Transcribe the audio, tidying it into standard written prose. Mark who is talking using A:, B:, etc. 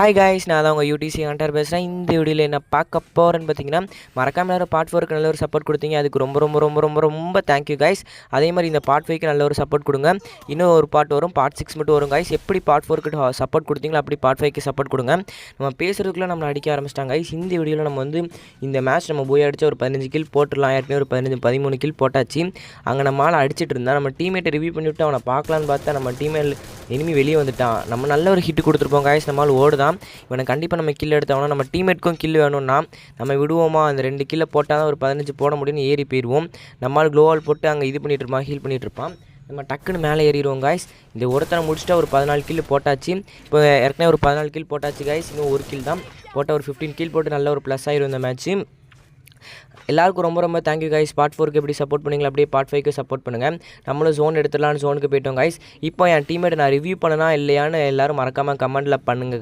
A: Hi guys, நான் தான் உங்கள் யூடிசி ஹண்டர் பேசுகிறேன். இந்த வீடியோவில் என்ன பார்க்க போகிறேன்னு பார்த்தீங்கன்னா, மறக்காம எல்லாரும் பார்ட் 4க்கு நல்ல ஒரு சப்போர்ட் கொடுத்தீங்க. அதுக்கு ரொம்ப ரொம்ப ரொம்ப ரொம்ப ரொம்ப தேங்க்யூ காய்ஸ். அதே மாதிரி இந்த பார்ட் 5க்கு நல்ல ஒரு சப்போர்ட் கொடுங்க. இன்னும் ஒரு பார்ட் வரும், பார்ட் 6 மட்டும் வரும் காய்ஸ். எப்படி பார்ட் 4க்கு சப்போர்ட் கொடுத்தீங்களோ அப்படி பார்ட் 5க்கு சப்போர்ட் கொடுங்க. நம்ம பேசுகிறதுக்குள்ளே நம்மளை அடிக்க ஆரம்பிச்சிட்டாங்க காய்ஸ். இந்த வீடியோவில் நம்ம வந்து இந்த மேட்ச் நம்ம போய் அடித்த ஒரு 15 கில் போட்டுடலாம். ஏற்கனவே ஒரு 13 கில் போட்டாச்சு. அங்கே நம்மளால் அடிச்சிட்டு இருந்தால் நம்ம டீமேட்டை ரிவ்யூ பண்ணிவிட்டு அவனை பார்க்கலான்னு பார்த்தா நம்ம டீமேட் இனிமேல் வெளியே வந்துட்டான். நம்ம நல்ல ஒரு ஹிட் கொடுத்துருப்போம் காய்ஸ். நம்மளால் ஓடுதான். இவனை கண்டிப்பாக நம்ம கில் எடுத்தவனா நம்ம டீமேட்க்கும் கில் வேணும்னா நம்ம விடுவோமா, அந்த 2 கில்லை போட்டால் தான் ஒரு 15 போட முடியும்னு ஏறி போயிடுவோம். நம்மளால் க்ளோவால் போட்டு அங்கே இது பண்ணிட்டு இருப்பான், ஹீல் பண்ணிட்டு இருப்பான். நம்ம டக்குன்னு மேலே ஏறிடுவோம் காய்ஸ். இந்த ஒருத்தனை முடிச்சுட்டா ஒரு 14 கில் போட்டாச்சு. இப்போ ஏற்கனவே ஒரு 14 கில் போட்டாச்சு காய்ஸ். இன்னும் ஒரு கில் தான் போட்டால் ஒரு 15 கில் போட்டு நல்ல ஒரு ப்ளஸ் ஆயிரும் இந்த மேட்ச்சு. எல்லாருக்கும் ரொம்ப ரொம்ப தேங்க்யூ காய்ஸ். பார்ட் 4க்கு எப்படி சப்போர்ட் பண்ணிங்களா அப்படியே பார்ட் 5க்கு சப்போர்ட் பண்ணுங்கள். நம்மளும் ஜோன் எடுத்துடலான்னு ஜோனுக்கு போயிட்டோம் காய்ஸ். இப்போ என் டீமேட்டை நான் ரிவ்யூ பண்ணனா இல்லையான்னு எல்லோரும் மறக்காமல் கமெண்ட்டில் பண்ணுங்கள்.